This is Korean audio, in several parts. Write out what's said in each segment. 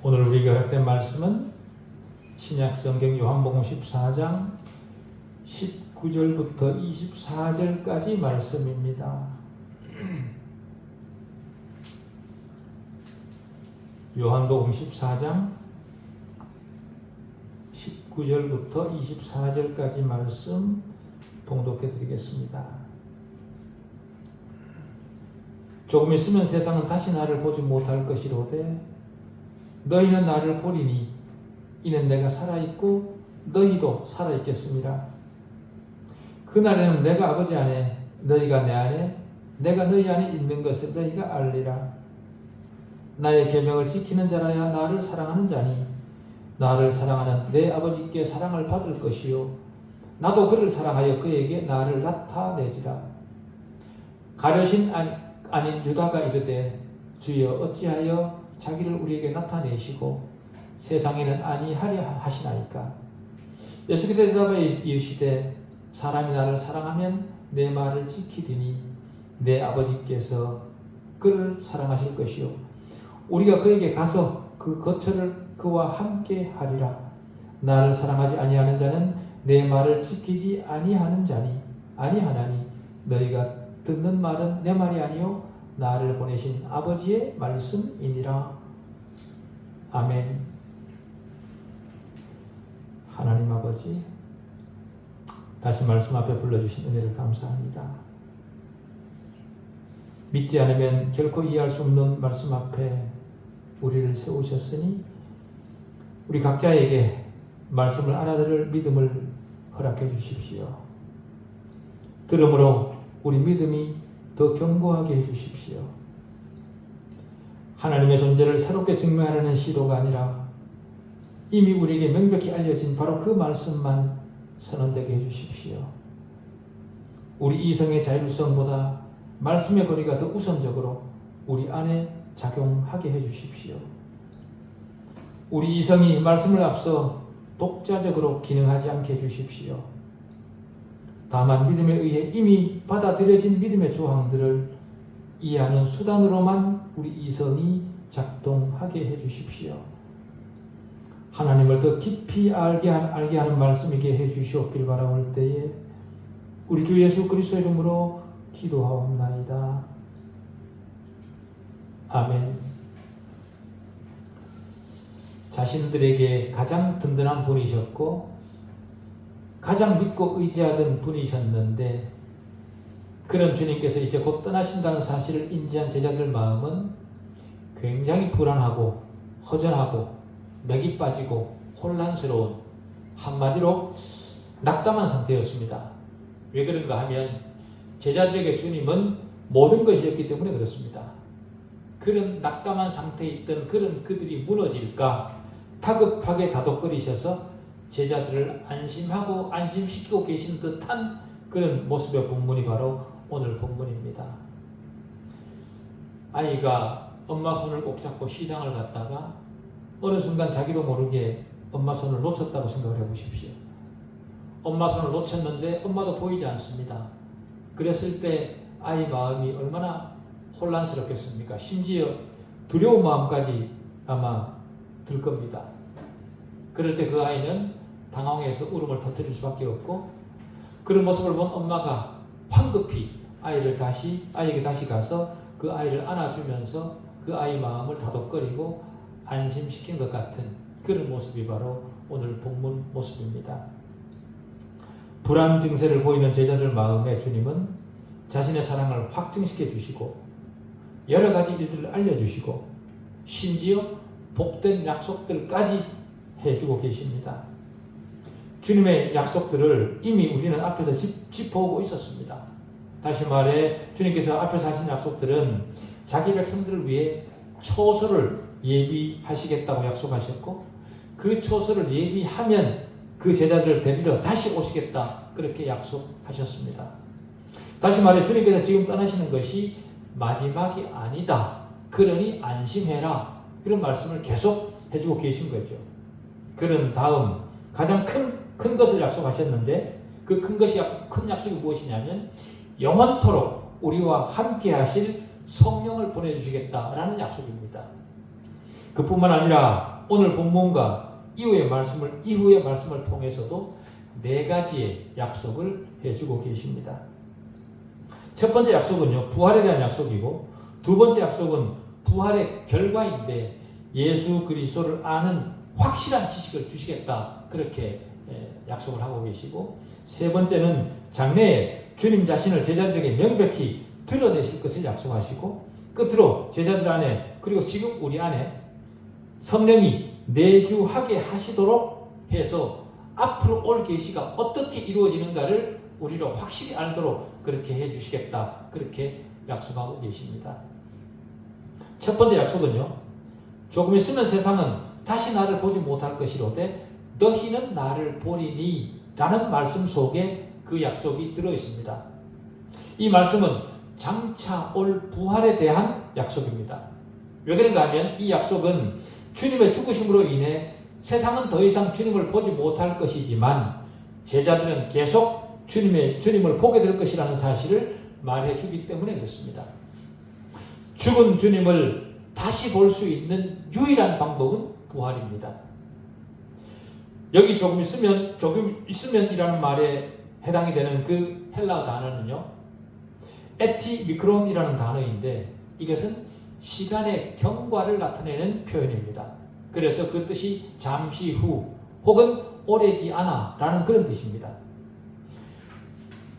오늘 우리가 허락된 말씀은 신약성경 요한복음 14장 19절부터 24절까지 말씀입니다. 요한복음 14장 19절부터 24절까지 말씀 봉독해 드리겠습니다. 조금 있으면 세상은 다시 나를 보지 못할 것이로되 너희는 나를 보리니 이는 내가 살아있고 너희도 살아있겠습니다. 그날에는 내가 아버지 안에 너희가 내 안에 내가 너희 안에 있는 것을 너희가 알리라. 나의 계명을 지키는 자라야 나를 사랑하는 자니 나를 사랑하는 내 아버지께 사랑을 받을 것이요 나도 그를 사랑하여 그에게 나를 나타내리라. 가룟신 아닌 유다가 이르되 주여 어찌하여 자기를 우리에게 나타내시고 세상에는 아니하려 하시나이까. 예수께서 대답하여 이르시되 사람이 나를 사랑하면 내 말을 지키리니 내 아버지께서 그를 사랑하실 것이요 우리가 그에게 가서 그 거처를 그와 함께 하리라. 나를 사랑하지 아니하는 자는 내 말을 지키지 아니하나니 너희가 듣는 말은 내 말이 아니요 나를 보내신 아버지의 말씀이니라. 아멘. 하나님 아버지, 다시 말씀 앞에 불러주신 은혜를 감사합니다. 믿지 않으면 결코 이해할 수 없는 말씀 앞에 우리를 세우셨으니 우리 각자에게 말씀을 알아들을 믿음을 허락해 주십시오. 들음으로 우리 믿음이 더 견고하게 해주십시오. 하나님의 존재를 새롭게 증명하려는 시도가 아니라 이미 우리에게 명백히 알려진 바로 그 말씀만 선언되게 해주십시오. 우리 이성의 자율성보다 말씀의 거리가 더 우선적으로 우리 안에 작용하게 해주십시오. 우리 이성이 말씀을 앞서 독자적으로 기능하지 않게 해주십시오. 다만 믿음에 의해 이미 받아들여진 믿음의 조항들을 이해하는 수단으로만 우리 이성이 작동하게 해주십시오. 하나님을 더 깊이 알게 하는 말씀이게 해주시옵길 바라올 때에 우리 주 예수 그리스도 이름으로 기도하옵나이다. 아멘. 자신들에게 가장 든든한 분이셨고 가장 믿고 의지하던 분이셨는데 그런 주님께서 이제 곧 떠나신다는 사실을 인지한 제자들 마음은 굉장히 불안하고 허전하고 맥이 빠지고 혼란스러운, 한마디로 낙담한 상태였습니다. 왜 그런가 하면 제자들에게 주님은 모든 것이었기 때문에 그렇습니다. 그런 낙담한 상태에 있던 그런 그들이 무너질까 다급하게 다독거리셔서 제자들을 안심하고 안심시키고 계신 듯한 그런 모습의 본문이 바로 오늘 본문입니다. 아이가 엄마 손을 꼭 잡고 시장을 갔다가 어느 순간 자기도 모르게 엄마 손을 놓쳤다고 생각을 해보십시오. 엄마 손을 놓쳤는데 엄마도 보이지 않습니다. 그랬을 때 아이 마음이 얼마나 혼란스럽겠습니까? 심지어 두려운 마음까지 아마 들 겁니다. 그럴 때 그 아이는 당황해서 울음을 터뜨릴 수밖에 없고 그런 모습을 본 엄마가 황급히 아이에게 다시 가서 그 아이를 안아주면서 그 아이 마음을 다독거리고 안심시킨 것 같은 그런 모습이 바로 오늘 본문 모습입니다. 불안 증세를 보이는 제자들 마음에 주님은 자신의 사랑을 확증시켜 주시고 여러 가지 일들을 알려주시고 심지어 복된 약속들까지 해주고 계십니다. 주님의 약속들을 이미 우리는 앞에서 짚어오고 있었습니다. 다시 말해 주님께서 앞에서 하신 약속들은 자기 백성들을 위해 초소를 예비하시겠다고 약속하셨고 그 초소를 예비하면 그 제자들을 데리러 다시 오시겠다 그렇게 약속하셨습니다. 다시 말해 주님께서 지금 떠나시는 것이 마지막이 아니다. 그러니 안심해라. 이런 말씀을 계속 해주고 계신 거죠. 그런 다음 가장 큰 것을 약속하셨는데 그 큰 약속이 무엇이냐면 영원토록 우리와 함께 하실 성령을 보내주시겠다라는 약속입니다. 그뿐만 아니라 오늘 본문과 이후의 말씀을 통해서도 네 가지의 약속을 해주고 계십니다. 첫 번째 약속은요, 부활에 대한 약속이고, 두 번째 약속은 부활의 결과인데 예수 그리스도를 아는 확실한 지식을 주시겠다, 그렇게 약속을 하고 계시고, 세 번째는 장래에 주님 자신을 제자들에게 명백히 드러내실 것을 약속하시고, 끝으로 제자들 안에 그리고 지금 우리 안에 성령이 내주하게 하시도록 해서 앞으로 올 계시가 어떻게 이루어지는가를 우리로 확실히 알도록 그렇게 해주시겠다, 그렇게 약속하고 계십니다. 첫 번째 약속은요, 조금 있으면 세상은 다시 나를 보지 못할 것이로되 너희는 나를 보리니 라는 말씀 속에 그 약속이 들어있습니다. 이 말씀은 장차 올 부활에 대한 약속입니다. 왜 그런가 하면 이 약속은 주님의 죽으심으로 인해 세상은 더 이상 주님을 보지 못할 것이지만 제자들은 계속 주님을 보게 될 것이라는 사실을 말해주기 때문에 그렇습니다. 죽은 주님을 다시 볼 수 있는 유일한 방법은 부활입니다. 여기 조금 있으면이라는 말에 해당이 되는 그 헬라어 단어는요, 에티미크론이라는 단어인데 이것은 시간의 경과를 나타내는 표현입니다. 그래서 그 뜻이 잠시 후 혹은 오래지 않아 라는 그런 뜻입니다.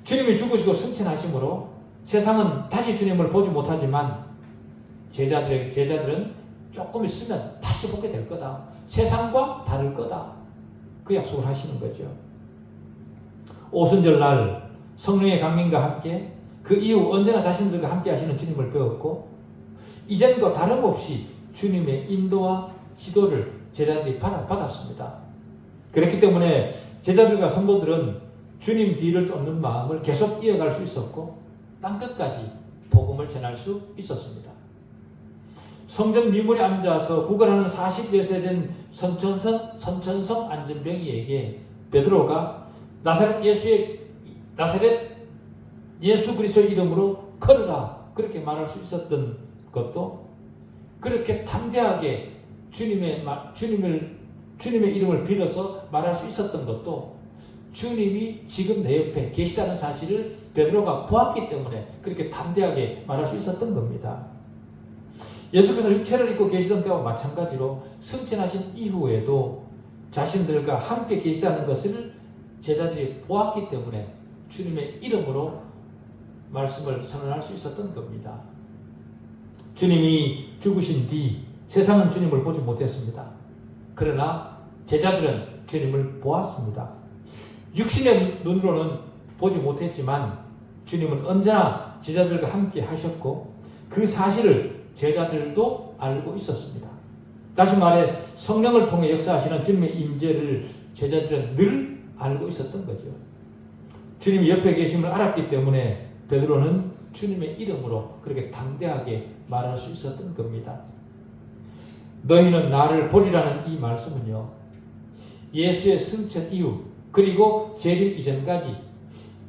주님이 죽으시고 승천하심으로 세상은 다시 주님을 보지 못하지만 제자들은 조금 있으면 다시 보게 될 거다. 세상과 다를 거다. 그 약속을 하시는 거죠. 오순절날 성령의 강림과 함께 그 이후 언제나 자신들과 함께 하시는 주님을 배웠고, 이전과 다름없이 주님의 인도와 지도를 제자들이 받았습니다. 그렇기 때문에 제자들과 성도들은 주님 뒤를 쫓는 마음을 계속 이어갈 수 있었고 땅끝까지 복음을 전할 수 있었습니다. 성전 미문에 앉아서 구걸하는 40여 세 된 선천성 안전병이에게 베드로가 나사렛 예수 그리스도의 이름으로 걸으라, 그렇게 말할 수 있었던 것도, 그렇게 담대하게 주님의 이름을 빌어서 말할 수 있었던 것도 주님이 지금 내 옆에 계시다는 사실을 베드로가 보았기 때문에 그렇게 담대하게 말할 수 있었던 겁니다. 예수께서 육체를 입고 계시던 때와 마찬가지로 승천하신 이후에도 자신들과 함께 계시다는 것을 제자들이 보았기 때문에 주님의 이름으로 말씀을 선언할 수 있었던 겁니다. 주님이 죽으신 뒤 세상은 주님을 보지 못했습니다. 그러나 제자들은 주님을 보았습니다. 육신의 눈으로는 보지 못했지만 주님은 언제나 제자들과 함께 하셨고 그 사실을 제자들도 알고 있었습니다. 다시 말해 성령을 통해 역사하시는 주님의 임재를 제자들은 늘 알고 있었던 거죠. 주님이 옆에 계심을 알았기 때문에 베드로는 주님의 이름으로 그렇게 담대하게 말할 수 있었던 겁니다. 너희는 나를 보리라는 이 말씀은요, 예수의 승천 이후 그리고 재림 이전까지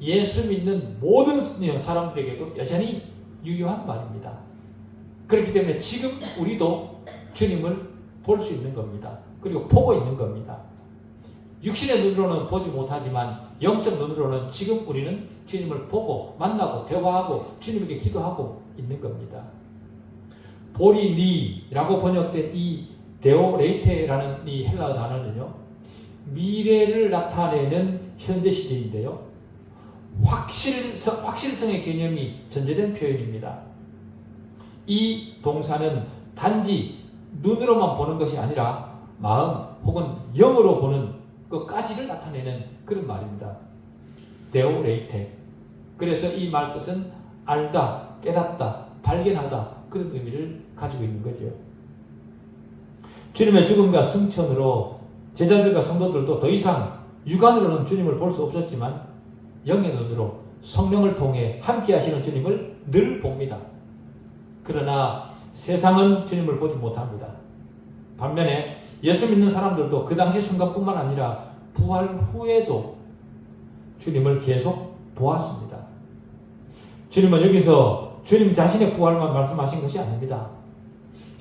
예수 믿는 모든 사람들에게도 여전히 유효한 말입니다. 그렇기 때문에 지금 우리도 주님을 볼 수 있는 겁니다. 그리고 보고 있는 겁니다. 육신의 눈으로는 보지 못하지만 영적 눈으로는 지금 우리는 주님을 보고 만나고 대화하고 주님에게 기도하고 있는 겁니다. 보리니라고 번역된 이 데오레이테라는 이 헬라어 단어는요, 미래를 나타내는 현재 시제인데요, 확실성의 개념이 전제된 표현입니다. 이 동사는 단지 눈으로만 보는 것이 아니라 마음 혹은 영으로 보는 것까지를 나타내는 그런 말입니다. 데오레이테. 그래서 이 말 뜻은 알다, 깨닫다, 발견하다, 그런 의미를 가지고 있는 거죠. 주님의 죽음과 승천으로 제자들과 성도들도 더 이상 육안으로는 주님을 볼 수 없었지만 영의 눈으로 성령을 통해 함께 하시는 주님을 늘 봅니다. 그러나 세상은 주님을 보지 못합니다. 반면에 예수 믿는 사람들도 그 당시 순간뿐만 아니라 부활 후에도 주님을 계속 보았습니다. 주님은 여기서 주님 자신의 부활만 말씀하신 것이 아닙니다.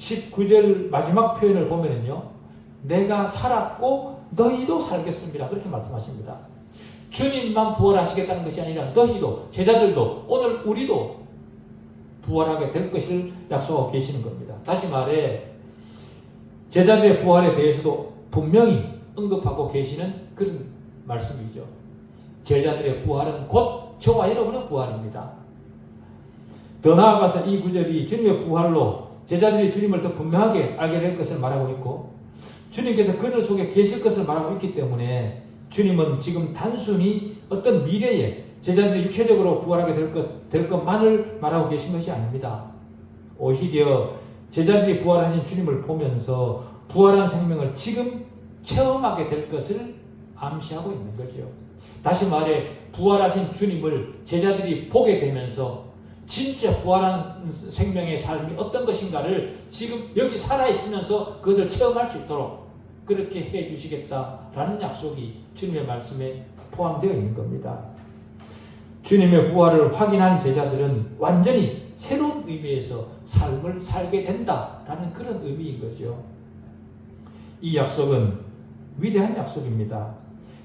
19절 마지막 표현을 보면은요, 내가 살았고 너희도 살겠습니다. 그렇게 말씀하십니다. 주님만 부활하시겠다는 것이 아니라 너희도, 제자들도, 오늘 우리도 부활하게 될 것을 약속하고 계시는 겁니다. 다시 말해 제자들의 부활에 대해서도 분명히 언급하고 계시는 그런 말씀이죠. 제자들의 부활은 곧 저와 여러분의 부활입니다. 더 나아가서 이 구절이 주님의 부활로 제자들이 주님을 더 분명하게 알게 될 것을 말하고 있고, 주님께서 그들 속에 계실 것을 말하고 있기 때문에 주님은 지금 단순히 어떤 미래에 제자들이 육체적으로 부활하게 될 것만을 말하고 계신 것이 아닙니다. 오히려 제자들이 부활하신 주님을 보면서 부활한 생명을 지금 체험하게 될 것을 암시하고 있는 거죠. 다시 말해 부활하신 주님을 제자들이 보게 되면서 진짜 부활한 생명의 삶이 어떤 것인가를 지금 여기 살아있으면서 그것을 체험할 수 있도록 그렇게 해주시겠다라는 약속이 주님의 말씀에 포함되어 있는 겁니다. 주님의 부활을 확인한 제자들은 완전히 새로운 의미에서 삶을 살게 된다라는 그런 의미인 거죠. 이 약속은 위대한 약속입니다.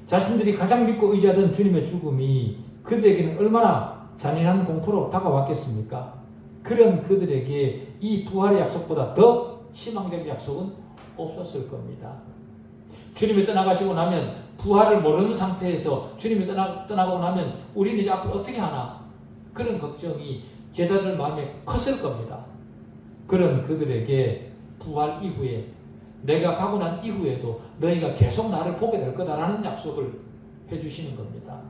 자신들이 가장 믿고 의지하던 주님의 죽음이 그들에게는 얼마나 잔인한 공포로 다가왔겠습니까? 그런 그들에게 이 부활의 약속보다 더 희망적인 약속은 없었을 겁니다. 주님이 떠나가시고 나면, 부활을 모르는 상태에서 주님이 떠나고 나면 우리는 이제 앞으로 어떻게 하나, 그런 걱정이 제자들 마음에 컸을 겁니다. 그런 그들에게 부활 이후에, 내가 가고 난 이후에도 너희가 계속 나를 보게 될 거다라는 약속을 해주시는 겁니다.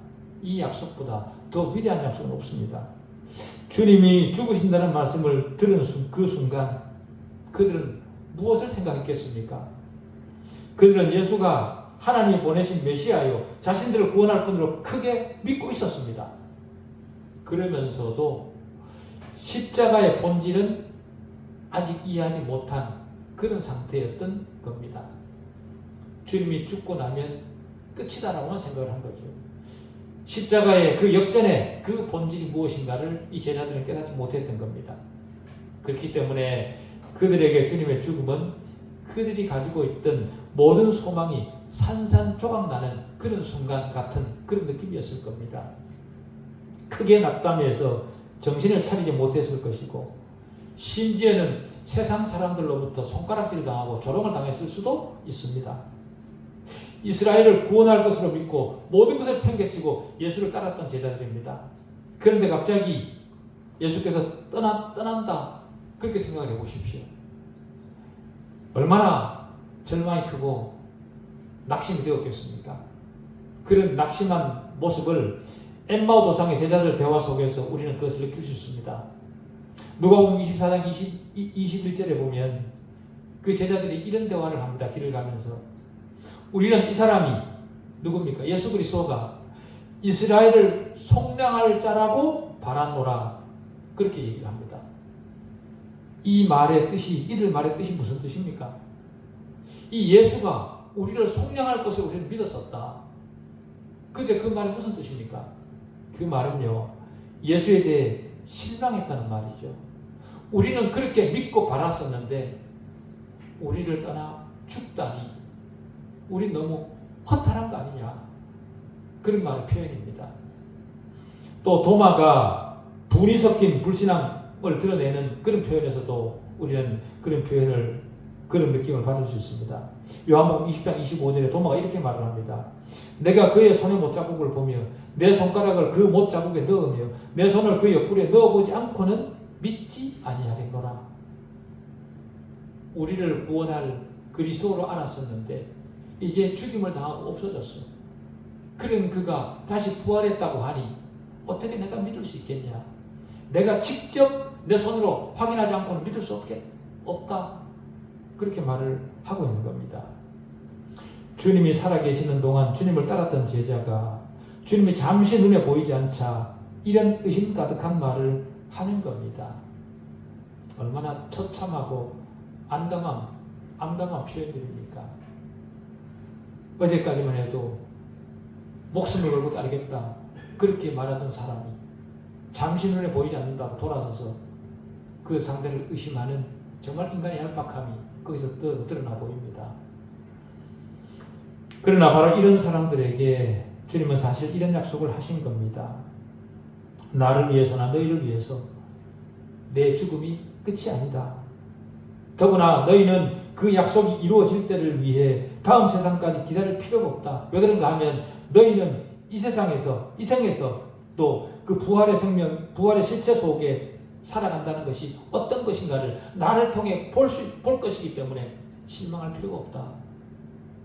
이 약속보다 더 위대한 약속은 없습니다. 주님이 죽으신다는 말씀을 들은 그 순간 그들은 무엇을 생각했겠습니까? 그들은 예수가 하나님이 보내신 메시아요, 자신들을 구원할 분으로 크게 믿고 있었습니다. 그러면서도 십자가의 본질은 아직 이해하지 못한 그런 상태였던 겁니다. 주님이 죽고 나면 끝이다라고는 생각을 한 거죠. 십자가의 그 역전의 그 본질이 무엇인가를 이 제자들은 깨닫지 못했던 겁니다. 그렇기 때문에 그들에게 주님의 죽음은 그들이 가지고 있던 모든 소망이 산산조각나는 그런 순간 같은 그런 느낌이었을 겁니다. 크게 낙담해서 정신을 차리지 못했을 것이고, 심지어는 세상 사람들로부터 손가락질 당하고 조롱을 당했을 수도 있습니다. 이스라엘을 구원할 것으로 믿고 모든 것을 팽개치고 예수를 따랐던 제자들입니다. 그런데 갑자기 예수께서 떠난다, 그렇게 생각을 해보십시오. 얼마나 절망이 크고 낙심이 되었겠습니까? 그런 낙심한 모습을 엠마오 도상의 제자들 대화 속에서 우리는 그것을 느낄 수 있습니다. 누가복음 24장 21절에 보면 그 제자들이 이런 대화를 합니다. 길을 가면서 우리는 이 사람이 누굽니까? 예수 그리스도가 이스라엘을 속량할 자라고 바라노라, 그렇게 얘기를 합니다. 이 말의 뜻이, 이들 말의 뜻이 무슨 뜻입니까? 이 예수가 우리를 속량할 것을 우리는 믿었었다. 그런데 그 말이 무슨 뜻입니까? 그 말은요, 예수에 대해 실망했다는 말이죠. 우리는 그렇게 믿고 바랐었는데 우리를 떠나 죽다니, 우리 너무 허탈한 거 아니냐, 그런 말의 표현입니다. 또 도마가 분이 섞인 불신앙을 드러내는 그런 표현에서도 우리는 그런 표현을, 그런 느낌을 받을 수 있습니다. 요한복음 20장 25절에 도마가 이렇게 말을 합니다. 내가 그의 손의 못자국을 보며 내 손가락을 그 못자국에 넣으며 내 손을 그 옆구리에 넣어보지 않고는 믿지 아니하겠노라. 우리를 구원할 그리스도로 알았었는데 이제 죽임을 당하고 없어졌어. 그런 그가 다시 부활했다고 하니 어떻게 내가 믿을 수 있겠냐? 내가 직접 내 손으로 확인하지 않고는 믿을 수 없다. 그렇게 말을 하고 있는 겁니다. 주님이 살아계시는 동안 주님을 따랐던 제자가 주님이 잠시 눈에 보이지 않자 이런 의심 가득한 말을 하는 겁니다. 얼마나 처참하고 암담한 표현들입니까? 어제까지만 해도 목숨을 걸고 따르겠다, 그렇게 말하던 사람이 잠시 눈에 보이지 않는다고 돌아서서 그 상대를 의심하는 정말 인간의 얄팍함이 거기서 드러나 보입니다. 그러나 바로 이런 사람들에게 주님은 사실 이런 약속을 하신 겁니다. 나를 위해서나 너희를 위해서 내 죽음이 끝이 아니다. 더구나 너희는 그 약속이 이루어질 때를 위해 다음 세상까지 기다릴 필요가 없다. 왜 그런가 하면 너희는 이 세상에서, 이 생에서 또 그 부활의 생명, 부활의 실체 속에 살아간다는 것이 어떤 것인가를 나를 통해 볼 것이기 때문에 실망할 필요가 없다.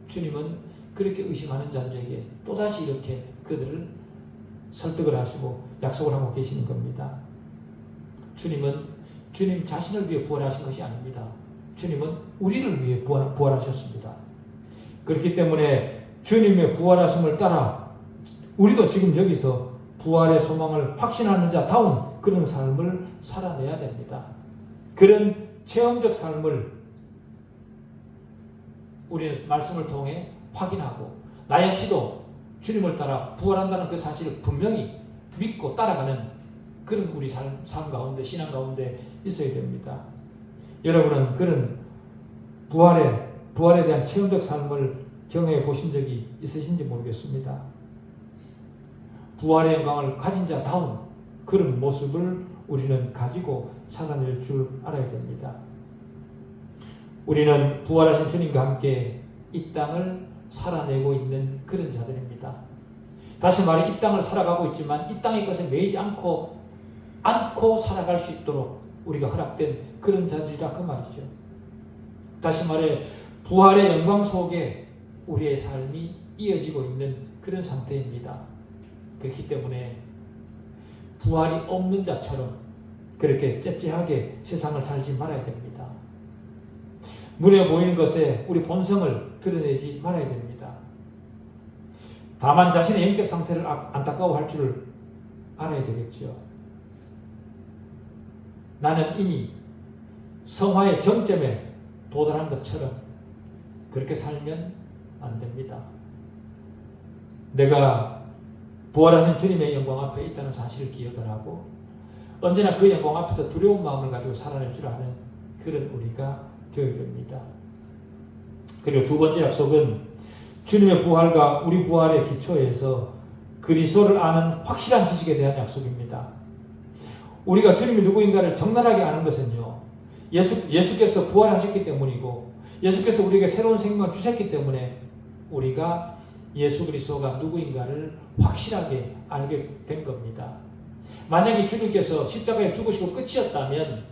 주님은 그렇게 의심하는 자들에게 또다시 이렇게 그들을 설득을 하시고 약속을 하고 계시는 겁니다. 주님은 주님 자신을 위해 부활하신 것이 아닙니다. 주님은 우리를 위해 부활하셨습니다. 그렇기 때문에 주님의 부활하심을 따라 우리도 지금 여기서 부활의 소망을 확신하는 자다운 그런 삶을 살아내야 됩니다. 그런 체험적 삶을 우리는 말씀을 통해 확인하고 나 역시도 주님을 따라 부활한다는 그 사실을 분명히 믿고 따라가는 그런 우리 삶 가운데, 신앙 가운데 있어야 됩니다. 여러분은 그런 부활에 대한 체험적 삶을 경험해 보신 적이 있으신지 모르겠습니다. 부활의 영광을 가진 자다운 그런 모습을 우리는 가지고 살아낼 줄 알아야 됩니다. 우리는 부활하신 주님과 함께 이 땅을 살아내고 있는 그런 자들입니다. 다시 말해 이 땅을 살아가고 있지만 이 땅의 것에 매이지 않고 살아갈 수 있도록 우리가 허락된 그런 자들이라 그 말이죠. 다시 말해 부활의 영광 속에 우리의 삶이 이어지고 있는 그런 상태입니다. 그렇기 때문에 부활이 없는 자처럼 그렇게 째째하게 세상을 살지 말아야 됩니다. 눈에 보이는 것에 우리 본성을 드러내지 말아야 됩니다. 다만 자신의 영적 상태를 안타까워할 줄 알아야 되겠죠. 나는 이미 성화의 정점에 도달한 것처럼 그렇게 살면 안 됩니다. 내가 부활하신 주님의 영광 앞에 있다는 사실을 기억을 하고 언제나 그 영광 앞에서 두려운 마음을 가지고 살아낼 줄 아는 그런 우리가 되어야 됩니다. 그리고 두 번째 약속은 주님의 부활과 우리 부활의 기초에서 그리스도를 아는 확실한 지식에 대한 약속입니다. 우리가 주님이 누구인가를 적나라하게 아는 것은요, 예수께서 부활하셨기 때문이고 예수께서 우리에게 새로운 생명을 주셨기 때문에 우리가 예수 그리스도가 누구인가를 확실하게 알게 된 겁니다. 만약에 주님께서 십자가에 죽으시고 끝이었다면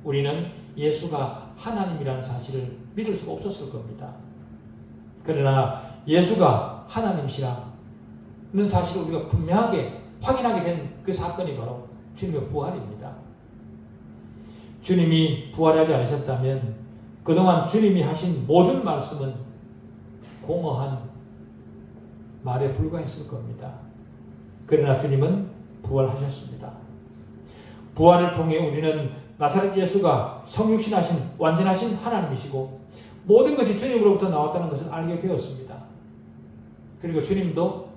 우리는 예수가 하나님이라는 사실을 믿을 수가 없었을 겁니다. 그러나 예수가 하나님이시라는 사실을 우리가 분명하게 확인하게 된 그 사건이 바로 주님의 부활입니다. 주님이 부활하지 않으셨다면 그동안 주님이 하신 모든 말씀은 공허한 말에 불과했을 겁니다. 그러나 주님은 부활하셨습니다. 부활을 통해 우리는 나사렛 예수가 성육신하신 완전하신 하나님이시고 모든 것이 주님으로부터 나왔다는 것을 알게 되었습니다. 그리고 주님도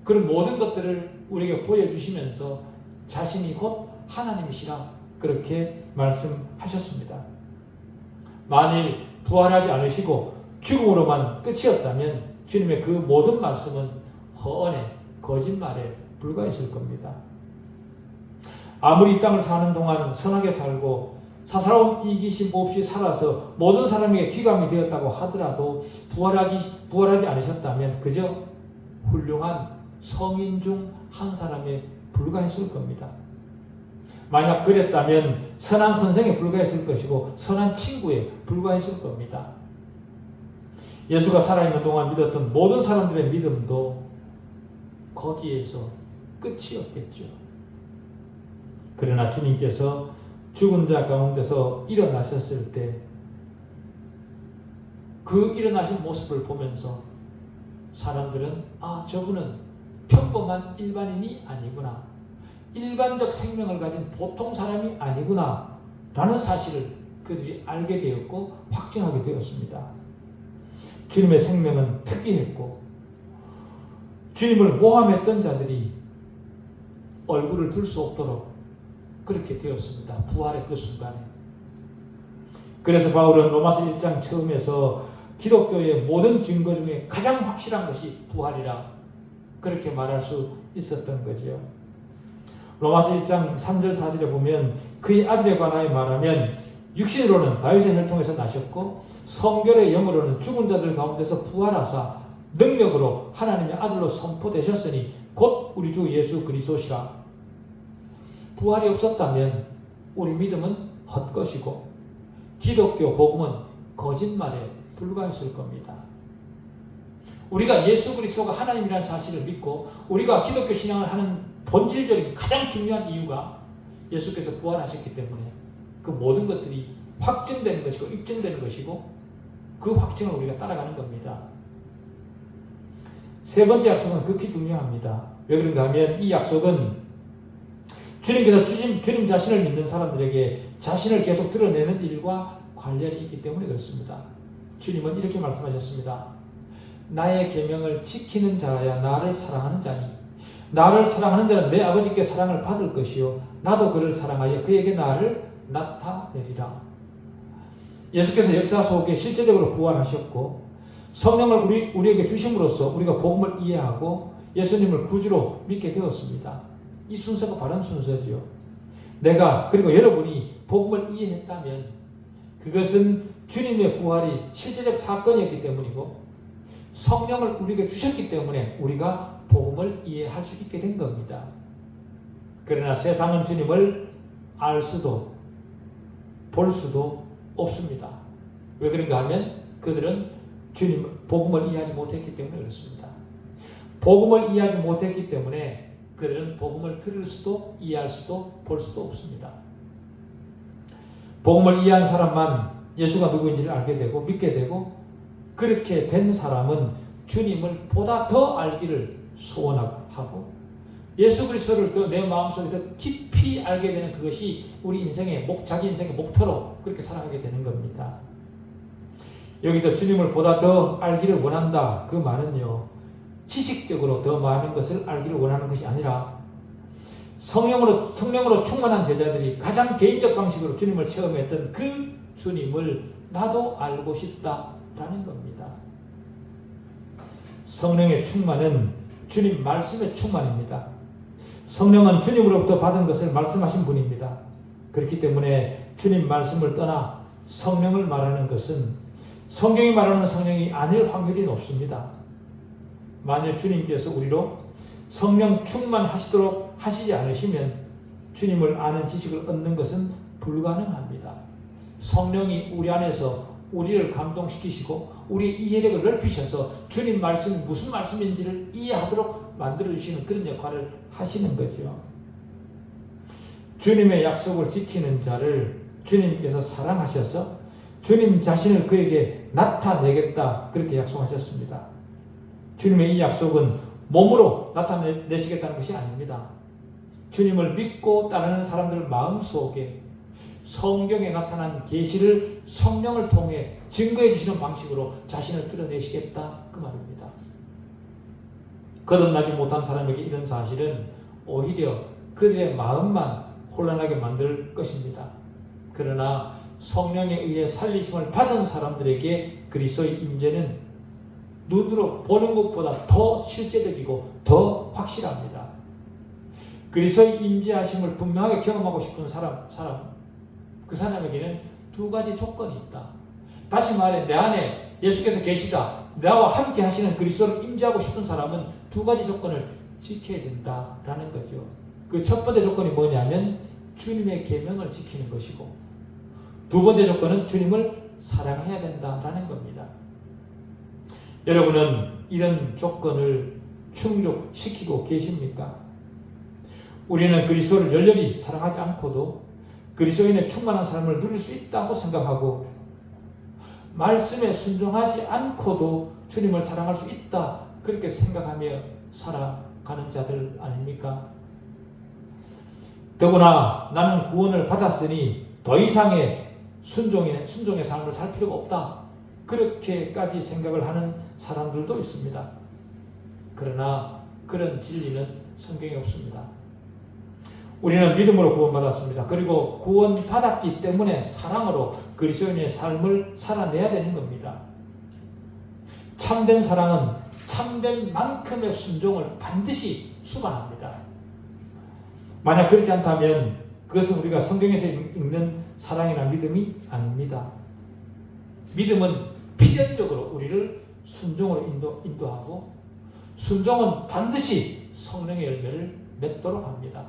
그런 모든 것들을 우리에게 보여주시면서 자신이 곧 하나님이시라 그렇게 말씀하셨습니다. 만일 부활하지 않으시고 죽음으로만 끝이었다면 주님의 그 모든 말씀은 허언에 거짓말에 불과했을 겁니다. 아무리 이 땅을 사는 동안 선하게 살고 사사로운 이기심 없이 살아서 모든 사람에게 귀감이 되었다고 하더라도 부활하지 않으셨다면 그저 훌륭한 성인 중 한 사람에 불과했을 겁니다. 만약 그랬다면 선한 선생에 불과했을 것이고 선한 친구에 불과했을 겁니다. 예수가 살아있는 동안 믿었던 모든 사람들의 믿음도 거기에서 끝이 없겠죠. 그러나 주님께서 죽은 자 가운데서 일어나셨을 때 그 일어나신 모습을 보면서 사람들은 저분은 평범한 일반인이 아니구나, 일반적 생명을 가진 보통 사람이 아니구나 라는 사실을 그들이 알게 되었고 확증하게 되었습니다. 주님의 생명은 특이했고 주님을 모함했던 자들이 얼굴을 들 수 없도록 그렇게 되었습니다. 부활의 그 순간에. 그래서 바울은 로마서 1장 처음에서 기독교의 모든 증거 중에 가장 확실한 것이 부활이라 그렇게 말할 수 있었던 거죠. 로마서 1장 3절 4절에 보면 그의 아들에 관하여 말하면 육신으로는 다윗의 혈통에서 나셨고 성결의 영으로는 죽은 자들 가운데서 부활하사 능력으로 하나님의 아들로 선포되셨으니 곧 우리 주 예수 그리스도시라. 부활이 없었다면 우리 믿음은 헛것이고 기독교 복음은 거짓말에 불과했을 겁니다. 우리가 예수 그리스도가 하나님이라는 사실을 믿고 우리가 기독교 신앙을 하는 본질적인 가장 중요한 이유가 예수께서 부활하셨기 때문에 그 모든 것들이 확증되는 것이고 입증되는 것이고 그 확증을 우리가 따라가는 겁니다. 세 번째 약속은 극히 중요합니다. 왜 그런가 하면 이 약속은 주님께서 주님 자신을 믿는 사람들에게 자신을 계속 드러내는 일과 관련이 있기 때문에 그렇습니다. 주님은 이렇게 말씀하셨습니다. 나의 계명을 지키는 자라야 나를 사랑하는 자니 나를 사랑하는 자는 내 아버지께 사랑을 받을 것이요 나도 그를 사랑하여 그에게 나를 나타내리라. 예수께서 역사 속에 실제적으로 부활하셨고 성령을 우리에게 주심으로써 우리가 복음을 이해하고 예수님을 구주로 믿게 되었습니다. 이 순서가 바른 순서지요. 내가 그리고 여러분이 복음을 이해했다면 그것은 주님의 부활이 실제적 사건이었기 때문이고 성령을 우리에게 주셨기 때문에 우리가 복음을 이해할 수 있게 된 겁니다. 그러나 세상은 주님을 알 수도 볼 수도 없습니다. 왜 그런가 하면 그들은 주님 복음을 이해하지 못했기 때문에 그렇습니다. 복음을 이해하지 못했기 때문에 그들은 복음을 들을 수도 이해할 수도 볼 수도 없습니다. 복음을 이해한 사람만 예수가 누구인지를 알게 되고 믿게 되고 그렇게 된 사람은 주님을 보다 더 알기를 소원하고 예수 그리스도를 더 내 마음속에 더 깊이 알게 되는 그것이 우리 인생의 자기 인생의 목표로 그렇게 살아가게 되는 겁니다. 여기서 주님을 보다 더 알기를 원한다. 그 말은요. 지식적으로 더 많은 것을 알기를 원하는 것이 아니라 성령으로 충만한 제자들이 가장 개인적 방식으로 주님을 체험했던 그 주님을 나도 알고 싶다라는 겁니다. 성령의 충만은 주님 말씀의 충만입니다. 성령은 주님으로부터 받은 것을 말씀하신 분입니다. 그렇기 때문에 주님 말씀을 떠나 성령을 말하는 것은 성경이 말하는 성령이 아닐 확률이 높습니다. 만일 주님께서 우리로 성령 충만하시도록 하시지 않으시면 주님을 아는 지식을 얻는 것은 불가능합니다. 성령이 우리 안에서 우리를 감동시키시고 우리의 이해력을 넓히셔서 주님 말씀이 무슨 말씀인지를 이해하도록 만들어주시는 그런 역할을 하시는 거죠. 주님의 약속을 지키는 자를 주님께서 사랑하셔서 주님 자신을 그에게 나타내겠다 그렇게 약속하셨습니다. 주님의 이 약속은 몸으로 나타내시겠다는 것이 아닙니다. 주님을 믿고 따르는 사람들 마음속에 성경에 나타난 계시를 성령을 통해 증거해 주시는 방식으로 자신을 드러내시겠다 그 말입니다. 거듭나지 못한 사람에게 이런 사실은 오히려 그들의 마음만 혼란하게 만들 것입니다. 그러나 성령에 의해 살리심을 받은 사람들에게 그리스도의 임재는 눈으로 보는 것보다 더 실제적이고 더 확실합니다. 그리스도의 임재하심을 분명하게 경험하고 싶은 그 사람에게는 두 가지 조건이 있다. 다시 말해 내 안에 예수께서 계시다. 나와 함께 하시는 그리스도를 임재하고 싶은 사람은 두 가지 조건을 지켜야 된다라는 거죠. 그 첫 번째 조건이 뭐냐면 주님의 계명을 지키는 것이고 두 번째 조건은 주님을 사랑해야 된다라는 겁니다. 여러분은 이런 조건을 충족시키고 계십니까? 우리는 그리스도를 열렬히 사랑하지 않고도 그리스도인의 충만한 삶을 누릴 수 있다고 생각하고 말씀에 순종하지 않고도 주님을 사랑할 수 있다 그렇게 생각하며 살아가는 자들 아닙니까? 더구나 나는 구원을 받았으니 더 이상의 순종의 삶을 살 필요가 없다 그렇게까지 생각을 하는 사람들도 있습니다. 그러나 그런 진리는 성경에 없습니다. 우리는 믿음으로 구원받았습니다. 그리고 구원받았기 때문에 사랑으로 그리스도인의 삶을 살아내야 되는 겁니다. 참된 사랑은 참된 만큼의 순종을 반드시 수반합니다. 만약 그렇지 않다면 그것은 우리가 성경에서 읽는 사랑이나 믿음이 아닙니다. 믿음은 필연적으로 우리를 순종으로 인도하고, 순종은 반드시 성령의 열매를 맺도록 합니다.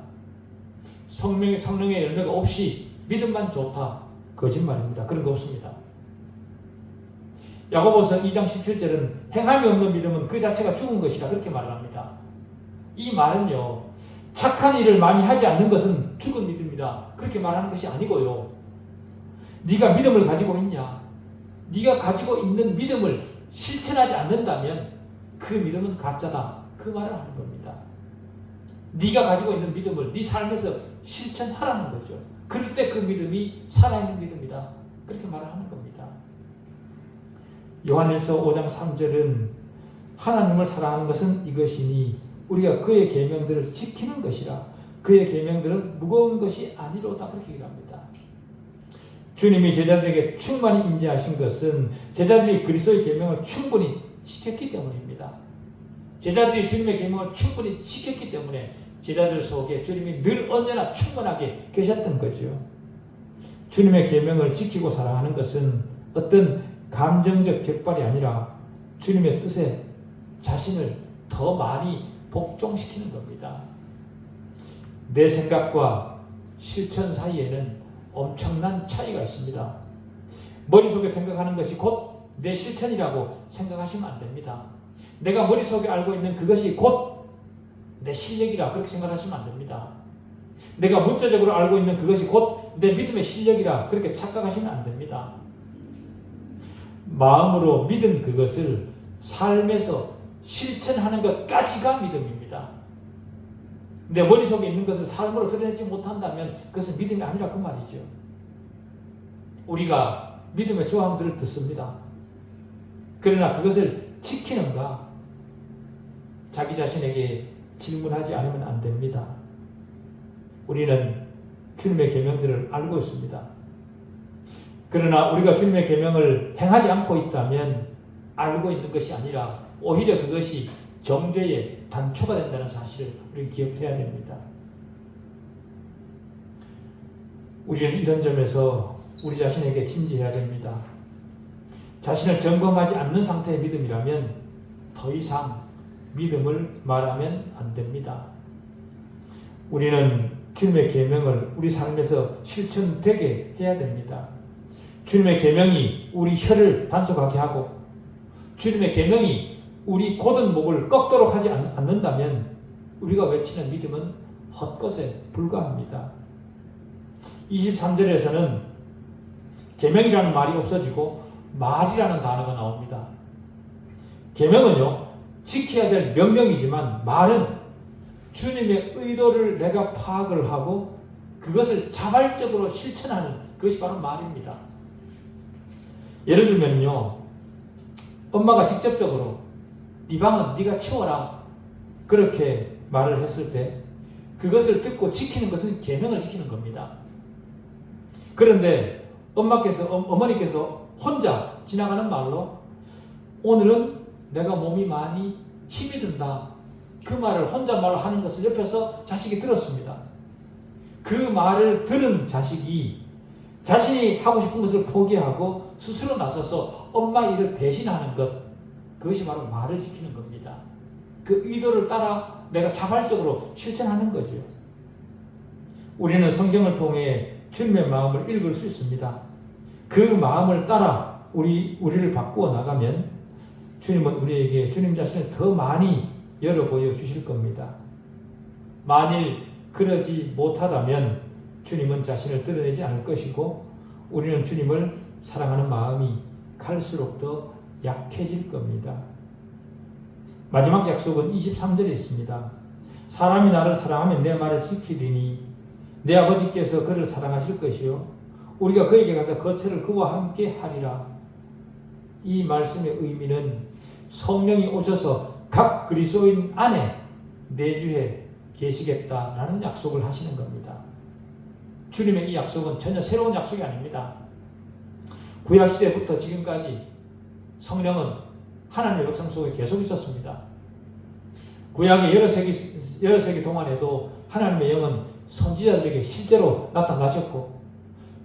성령의 열매가 없이 믿음만 좋다, 거짓말입니다. 그런 거 없습니다. 야고보서 2장 17절은 행함이 없는 믿음은 그 자체가 죽은 것이라 그렇게 말을 합니다. 이 말은요, 착한 일을 많이 하지 않는 것은 죽은 믿음이다, 그렇게 말하는 것이 아니고요. 네가 믿음을 가지고 있냐? 네가 가지고 있는 믿음을 실천하지 않는다면 그 믿음은 가짜다, 그 말을 하는 겁니다. 네가 가지고 있는 믿음을 네 삶에서 실천하라는 거죠. 그럴 때 그 믿음이 살아있는 믿음이다, 그렇게 말을 하는 겁니다. 요한일서 5장 3절은 하나님을 사랑하는 것은 이것이니 우리가 그의 계명들을 지키는 것이라. 그의 계명들은 무거운 것이 아니로다, 그렇게 얘기합니다. 주님이 제자들에게 충만히 임재하신 것은 제자들이 그리스도의 계명을 충분히 지켰기 때문입니다. 제자들이 주님의 계명을 충분히 지켰기 때문에 제자들 속에 주님이 늘 언제나 충만하게 계셨던 거죠. 주님의 계명을 지키고 사랑하는 것은 어떤 감정적 격발이 아니라 주님의 뜻에 자신을 더 많이 복종시키는 겁니다. 내 생각과 실천 사이에는 엄청난 차이가 있습니다. 머릿속에 생각하는 것이 곧 내 실천이라고 생각하시면 안 됩니다. 내가 머릿속에 알고 있는 그것이 곧 내 실력이라 그렇게 생각하시면 안 됩니다. 내가 문자적으로 알고 있는 그것이 곧 내 믿음의 실력이라 그렇게 착각하시면 안 됩니다. 마음으로 믿은 그것을 삶에서 실천하는 것까지가 믿음입니다. 내 머릿속에 있는 것을 삶으로 드러내지 못한다면 그것은 믿음이 아니라 그 말이죠. 우리가 믿음의 조항들을 듣습니다. 그러나 그것을 지키는가? 자기 자신에게 질문하지 않으면 안 됩니다. 우리는 주님의 계명들을 알고 있습니다. 그러나 우리가 주님의 계명을 행하지 않고 있다면 알고 있는 것이 아니라 오히려 그것이 정죄의 단초가 된다는 사실을 우리는 기억해야 됩니다. 우리는 이런 점에서 우리 자신에게 진지해야 됩니다. 자신을 점검하지 않는 상태의 믿음이라면 더 이상 믿음을 말하면 안 됩니다. 우리는 주님의 계명을 우리 삶에서 실천되게 해야 됩니다. 주님의 계명이 우리 혀를 단속하게 하고 주님의 계명이 우리 곧은 목을 꺾도록 하지 않는다면 우리가 외치는 믿음은 헛것에 불과합니다. 23절에서는 계명이라는 말이 없어지고 말이라는 단어가 나옵니다. 계명은요, 지켜야 될 명령이지만 말은 주님의 의도를 내가 파악을 하고 그것을 자발적으로 실천하는 그것이 바로 말입니다. 예를 들면요, 엄마가 직접적으로 네 방은 네가 치워라 그렇게 말을 했을 때 그것을 듣고 지키는 것은 계명을 지키는 겁니다. 그런데 어머니께서 혼자 지나가는 말로 오늘은 내가 몸이 많이 힘이 든다, 그 말을 혼잣말로 하는 것을 옆에서 자식이 들었습니다. 그 말을 들은 자식이 자신이 하고 싶은 것을 포기하고 스스로 나서서 엄마 일을 대신하는 것, 그것이 바로 말을 지키는 겁니다. 그 의도를 따라 내가 자발적으로 실천하는 거죠. 우리는 성경을 통해 주님의 마음을 읽을 수 있습니다. 그 마음을 따라 우리를 바꾸어 나가면 주님은 우리에게 주님 자신을 더 많이 열어 보여 주실 겁니다. 만일 그러지 못하다면 주님은 자신을 드러내지 않을 것이고 우리는 주님을 사랑하는 마음이 갈수록 더 약해질 겁니다. 마지막 약속은 23절에 있습니다. 사람이 나를 사랑하면 내 말을 지키리니 내 아버지께서 그를 사랑하실 것이요 우리가 그에게 가서 거처를 그와 함께 하리라. 이 말씀의 의미는 성령이 오셔서 각 그리스도인 안에 내주해 계시겠다라는 약속을 하시는 겁니다. 주님의 이 약속은 전혀 새로운 약속이 아닙니다. 구약시대부터 지금까지 성령은 하나님의 백성 속에 계속 있었습니다. 구약의 여러 세기 동안에도 하나님의 영은 선지자들에게 실제로 나타나셨고,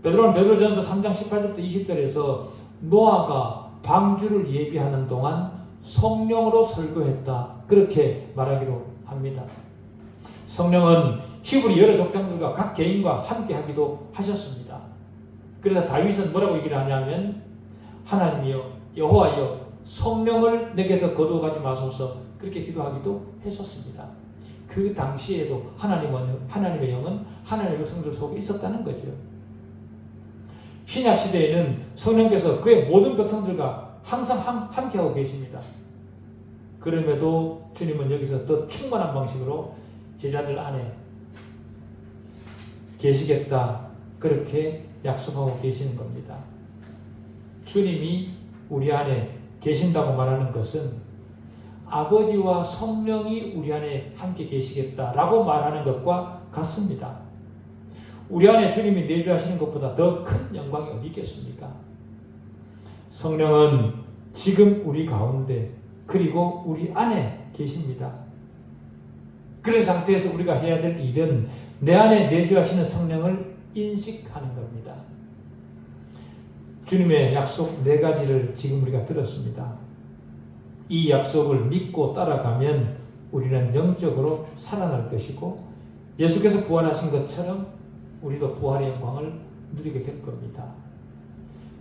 베드로는 베드로전서 3장 18절부터 20절에서 노아가 방주를 예비하는 동안 성령으로 설교했다, 그렇게 말하기로 합니다. 성령은 히브리 여러 족장들과 각 개인과 함께 하기도 하셨습니다. 그래서 다윗은 뭐라고 얘기를 하냐면, 하나님이여 여호와여 성령을 내게서 거두어가지 마소서, 그렇게 기도하기도 했었습니다. 그 당시에도 하나님의 영은 하나님의 백성들 속에 있었다는 거죠. 신약 시대에는 성령께서 그의 모든 백성들과 항상 함께하고 계십니다. 그럼에도 주님은 여기서 더 충만한 방식으로 제자들 안에 계시겠다, 그렇게 약속하고 계시는 겁니다. 주님이 우리 안에 계신다고 말하는 것은 아버지와 성령이 우리 안에 함께 계시겠다라고 말하는 것과 같습니다. 우리 안에 주님이 내주하시는 것보다 더 큰 영광이 어디 있겠습니까? 성령은 지금 우리 가운데 그리고 우리 안에 계십니다. 그런 상태에서 우리가 해야 될 일은 내 안에 내주하시는 성령을 인식하는 겁니다. 주님의 약속 4가지를 지금 우리가 들었습니다. 이 약속을 믿고 따라가면 우리는 영적으로 살아날 것이고, 예수께서 부활하신 것처럼 우리도 부활의 영광을 누리게 될 겁니다.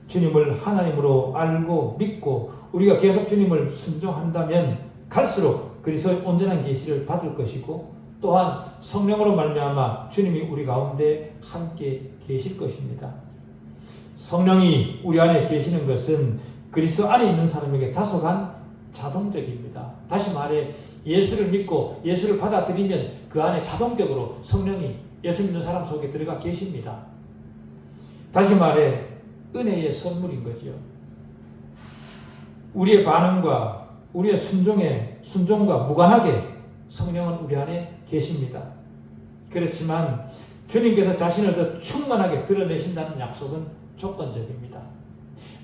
주님을 하나님으로 알고 믿고 우리가 계속 주님을 순종한다면 갈수록 그리스도의 온전한 계시를 받을 것이고, 또한 성령으로 말미암아 주님이 우리 가운데 함께 계실 것입니다. 성령이 우리 안에 계시는 것은 그리스도 안에 있는 사람에게 다소간 자동적입니다. 다시 말해 예수를 믿고 예수를 받아들이면 그 안에 자동적으로 성령이 예수 믿는 사람 속에 들어가 계십니다. 다시 말해 은혜의 선물인 거죠. 우리의 반응과 우리의 순종과 무관하게 성령은 우리 안에 계십니다. 그렇지만 주님께서 자신을 더 충만하게 드러내신다는 약속은 조건적입니다.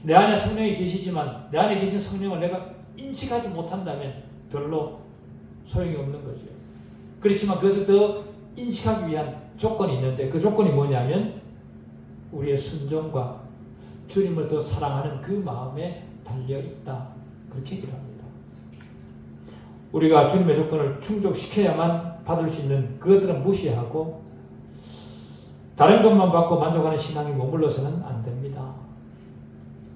내 안에 성령이 계시지만 내 안에 계신 성령을 내가 인식하지 못한다면 별로 소용이 없는 거죠. 그렇지만 그것을 더 인식하기 위한 조건이 있는데, 그 조건이 뭐냐면 우리의 순종과 주님을 더 사랑하는 그 마음에 달려있다, 그렇게 얘기를 합니다. 우리가 주님의 조건을 충족시켜야만 받을 수 있는 그것들은 무시하고 다른 것만 받고 만족하는 신앙이 머물러서는 안 됩니다.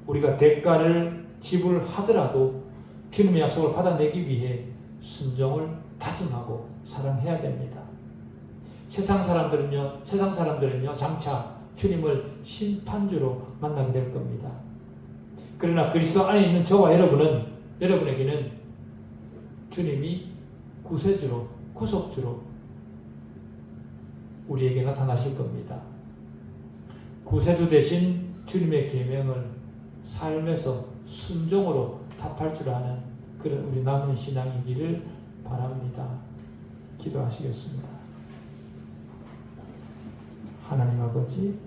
우리가 대가를 지불하더라도 주님의 약속을 받아내기 위해 순종을 다짐하고 사랑해야 됩니다. 세상 사람들은요 장차 주님을 심판주로 만나게 될 겁니다. 그러나 그리스도 안에 있는 저와 여러분에게는 주님이 구세주로, 구속주로 우리에게 나타나실 겁니다. 구세주 대신 주님의 계명을 삶에서 순종으로 답할 줄 아는 그런 우리 남은 신앙이기를 바랍니다. 기도하시겠습니다. 하나님 아버지,